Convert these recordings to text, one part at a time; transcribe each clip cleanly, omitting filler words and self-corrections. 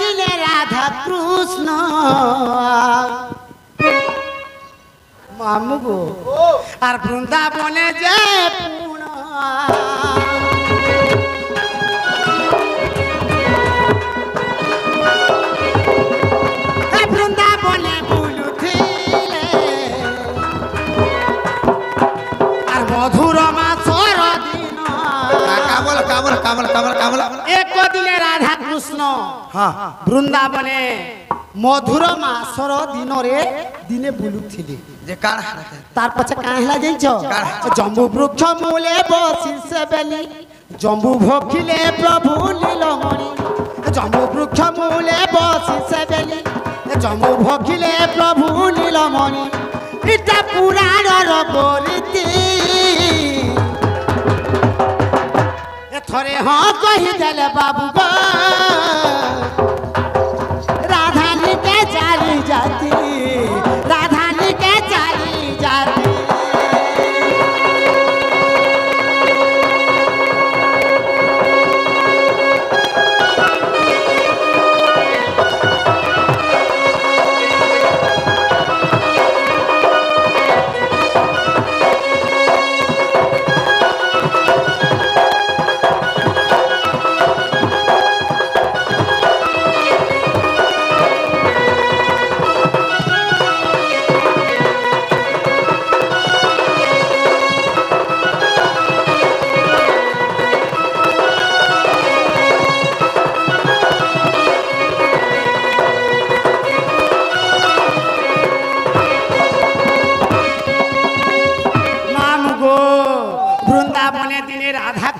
দিলে রাধা কৃষ্ণ মামু গো আর বৃন্দাবনে যে পুণ বৃন্দাবনে বুলুথিলে আর মধুর মাসর দিন কামল কামল কামল কামল কামল এক দিনে রাধা কৃষ্ণ বৃন্দাবনে মধুর মাসর দিনরে দিনে বুলুথিলে যে কাণ তার পছে কাঁ হেলা যাইছ জম্বু বৃক্ষ মূলে বসি সে বেলি জম্বু ভখিলে প্রভু লীলমণি জম্বু বৃক্ষ মূলে বসি সে বেলি জম্বু ভখিলে প্রভু নীলমণি এটা পুরাণর বলিতি এথরে হ কহি দেলে বাবু গো রাধানীকে চালি জাতি রাধানীকে চালি জাতি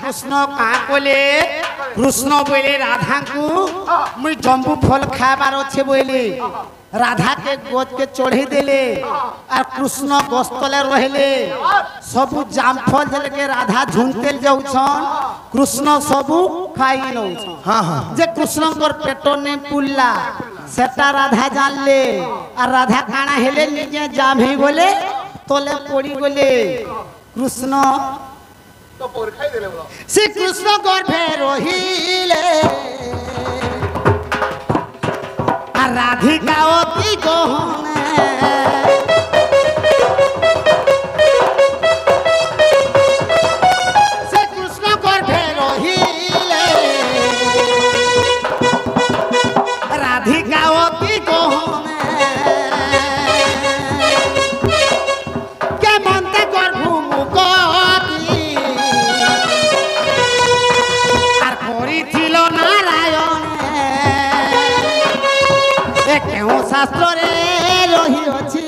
কৃষ্ণ কাঁ কলে কৃষ্ণ বলে রাধাকু মুই জম্বু ফল খাবার অছে বলে রাধাকে গোজকে চढ़े দেলে আর কৃষ্ণ গস্তলে রহিলে সবু জামফল যেলকে রাধা ঝুনতেল যাউছন কৃষ্ণ সবু খাই নউছন যে কৃষ্ণଙ୍କର পেট নে পুল্লা সেটা রাধা জানলে আর রাধা কানা হেলে নিজে জাম হই গলে তলে পড়ি গলে কৃষ্ণ শ্রী কৃষ্ণ গর্ভে রহিলে আর রাধিকা অতি গহনে শ্রী কৃষ্ণ গর্ভে রহিলে রাধিকা অতি গহনে কেমন্তে গর্ভ মুখ শাস্ত্রে রহিছি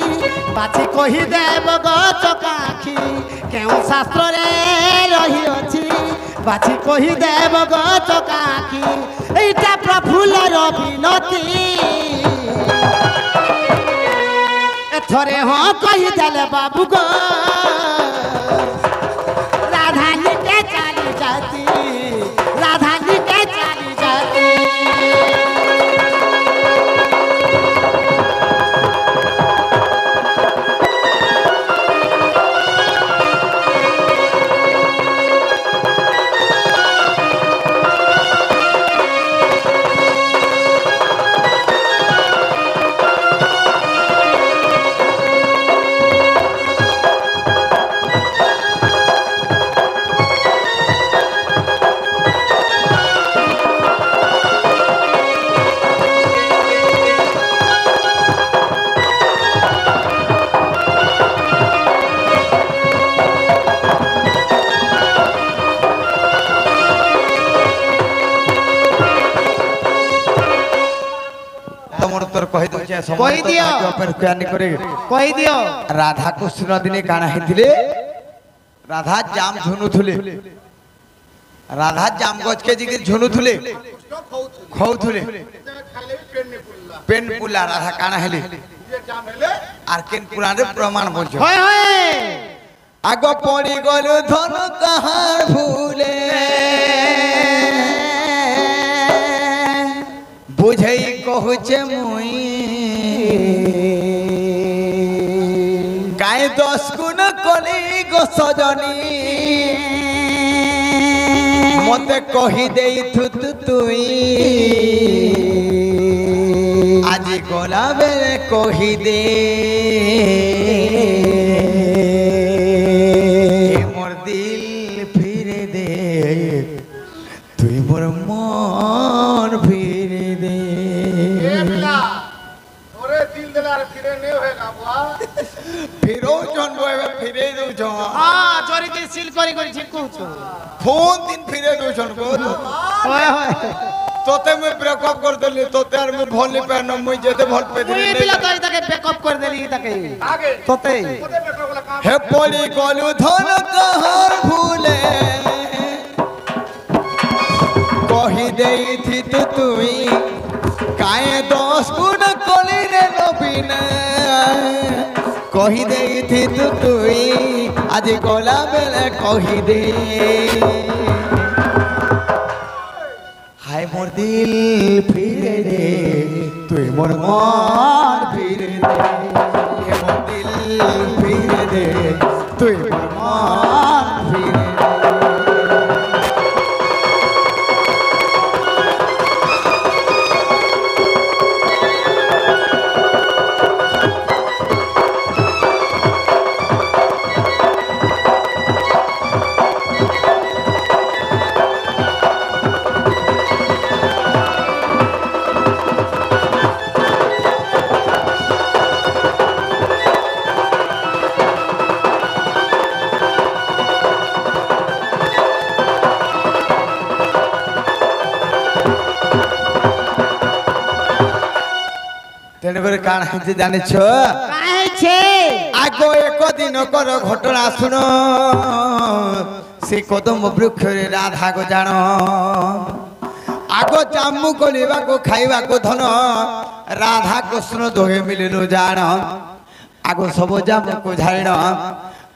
বাছি কহি দেব গচকাখি কেউ শাস্ত্রে রহিছি বাছি কহি দেব গচকাখি এইটা প্রফুল্লর বিনতি এথরে হ্যাঁ কহি দেলে বাবু গো রাধানীকে চালি জাতি রাধানীকে চালি জাতি কই দিও কই দিও রাধা কৃষ্ণ দিনে কানা হেতিলে রাধা জাম ঝুনুথুলে রাধা জাম গজকে জিকে ঝুনুথুলে খাউথুলে পেন পুলা রাধা কানা হেলে আর কেন পুরাণে প্রমাণ বলছো হয় হয় আগ পড়ি গল ধন কাহার ভুলে বুঝাই কহুছে মুই গায়ে 10 গুণ কলি গো সজনী মতে কহি দেই থু তুই গলা বেলে কহি দে মোর দিল ফিরে দে তুই মোর মন ফিরে দে ফিরো জন ফিরে দৌছ হ্যাঁ চোরি দিয়ে সিল করে করে ঠিক কହୁছ ফোন দিন ফিরে দৌছন গো হয় হয় তোতে মুই ব্রেকআপ করে দেলি তোতে আর মুই ভল নি পান মুই যেতে ভল পে তুই দিলি পিলা তাই তাকে ব্যাকআপ করে দেলি তাকে তোতে হে পড়ি গলু ধন কহর ভুলে কহি দেইথি তু তুই কায়ে 10 গুণ কলি রে নবীন কহি দেইথি তু তুই আজি গলা বেলে কহি দে হায় মোর দিল ফিরে দে তুই মোর মন ফিরে দে হে মোর দিল ফিরে দে তুই মোর মন ফিরে দে তেনকরে কাণ হইছে জানিছ কাহেছে আগো এক দিন কর ঘটনা শুন সে কদম বৃক্ষরে রাধা গো জাণ আগ জামু গলিবাকু খাইবাকু ধন রাধা কৃষ্ণ দোহে মিলিলু জাণ আগ সব জামুকু ঝাড়িণ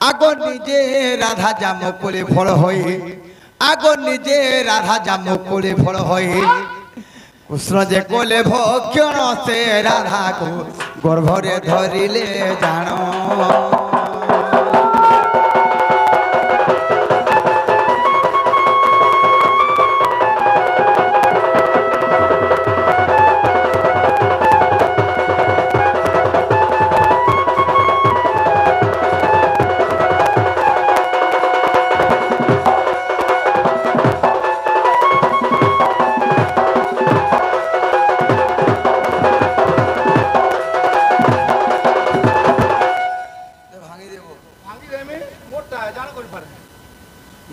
আগ নিজে রাধা জামু কোলে ফল হই আগ নিজে রাধা জামু কোলে ফল হই কৃষ্ণ যে কোলে ভক্ষণ সে রাধাকু গর্ভরে ধরিলে জাণ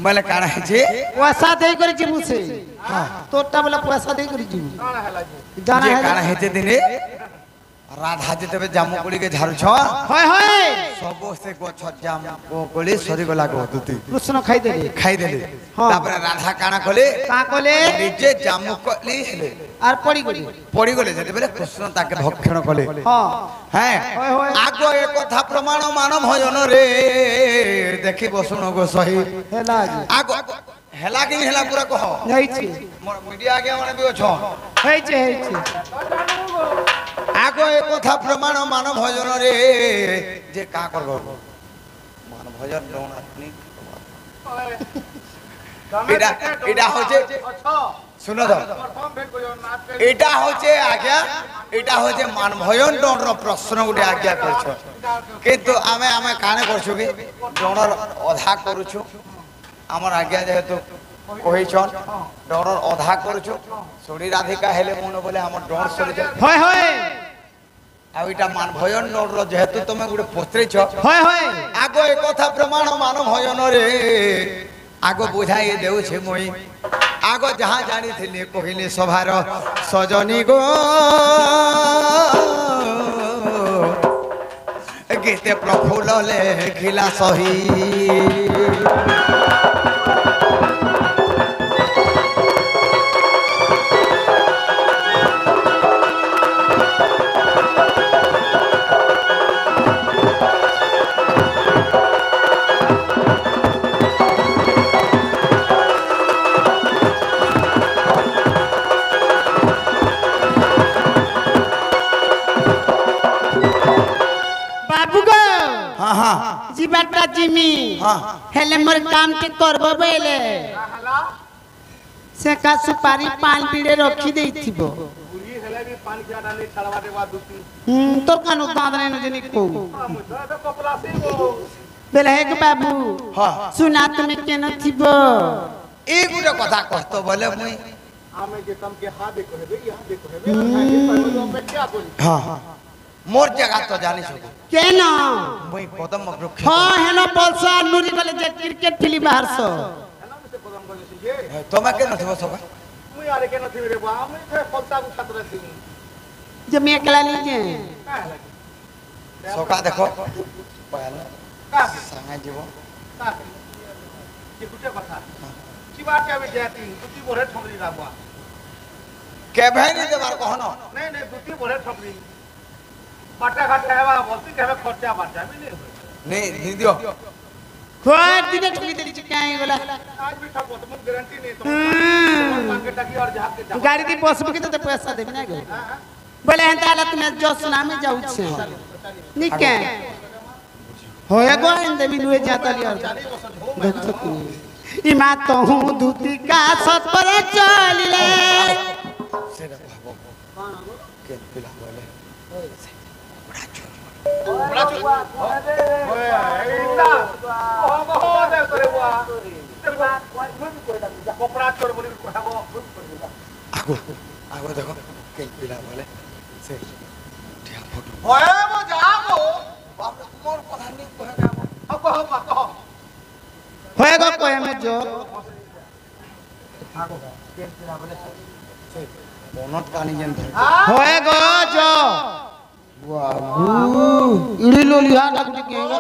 বলে কাণ হয়েছে পয়সা দেই করে জিবু সে তোরটা বলে পয়সা দেই করে জিবু জানা যে है কাণ হয়েছে দিনে রাধা যেতেবে জামু কোলিকে ঝাড়ুছ হয় হয় সব সে গছ জামু কোলি সরি গলা গো দুতি কৃষ্ণ খাই দেলি খাই দেলে হ্যাঁ। তারপরে রাধা কাণ কলে কা কলে নিজে জামু কলি হেলে আর পড়ি গলি পড়ি গলে যেতেবে কৃষ্ণ তাকে ভক্ষণ কলে হ্যাঁ হ্যাঁ হয়, হয়। আগ এ কথা প্রমাণ মানব ভজন রে দেখি বসুন গো সহি হেলা আগ হেলা কি হেলা পুরা কহ হেইছে মিডিয়া আগে মানে বি অছ হেইছে হেইছে আগ এ কথা প্রমাণ মানব ভজন রে যে কা করব মানব ভজন দৌনাতনি এটা হচ্ছে শুনো তো এটা হচ্ছে আজ্ঞা এটা হচ্ছে মান ভজন ডর প্রশ্ন গোটে আজ্ঞা করছ কিন্তু আমি আমি কানে করছু কি ডর অধা করুছু আমার আজ্ঞা যেহেতু কহিছন ডর অধা করছু শুনি রাধিকা হেলে মনে বলে আমার ডর সরে যায় হয় হয় আর এটা মান ভজন ডর যেহেতু তুমি গোটে পচরেছ হয় হয় আগ এ কথা প্রমাণ মান ভজন রে আগ বুঝাই দেউছে মই আগ যাহা জানিଥିଲି কহিলে সভার সজনী গো গীতে প্রফুল্ল লেখিলা সহি বাবু গো হ্যাঁ হ্যাঁ জীবাটা জিমি হ্যাঁ হেলে মোর কাম কে করব বেলে সে কা সুপারি পান পিড়ে রখি দেইथिबो पानी ज्यादा नहीं छड़वा देवा दूती তোর কান দাঁত নাই নজনি কো मुझे तो कपड़ा से वो বেলেগ বাবু হ্যাঁ শুনা তুমি কেন থিব এই গুটা কথা কষ্ট বলে মুই हमें जे तम के हाथ देखो है यहां देखो है मैं पे क्या बोली হ্যাঁ মোর জায়গা তো জানিস কেন মুই কদম বৃক্ষ হ্যাঁ হেন বলছ নুরি বলে যে ক্রিকেট খেলি বাহারছ है ना मुझे पदम कर से ये তোমাকে কেন থব সবাই मुई आरे के न थी रे बा मैं थे फलता को छात्र थी যে মেয়ে খেলা লিজে का लगे সকা দেখো পয়ালা का সাঙ্গা জীব का ये कुछ कथा की बात क्या जाती दुती बोरे ठमरी राबा কেবে নি দেবার কহন नहीं नहीं दुती बोरे ठमरी बाटा घाट हैवा बोलती कहवे खर्चा बाटा भी नहीं নে দিদিও কোন দিনে ঠকি দিলি কাই গলা आज भी ठगो तुम गारंटी नहीं तुम मान के टकी और जहां के जा গাড়ি দি বসবো কি তো পয়সা দেবি না গো বলে হেন তাহলে তুমি জস নামে যাউছে নিকে হয়ে গো ইন দেবি নুয়ে যাতালি আর দেখছো কি ইমা তো হু দুতি কা সত पर চলিলে সেটা ভাবো কে পিলা বলে बड़ा चुप ओए इतना ओहो दे करे बुआ कपड़ा चोर बोली कहबो আগো আগো দেখো কে পিলা বলে সে ঠিয়া ফটো ओए वो जाओ বাপ মোর কথা নি কহে যাব अब कहो হয়ে গো কয়ে মে জো আগো কে পিলা বলে সে মনত কানি যেন ধরে হয়ে গো জো বাবু ইড়ি লোলিয়া লাগুটি কে গো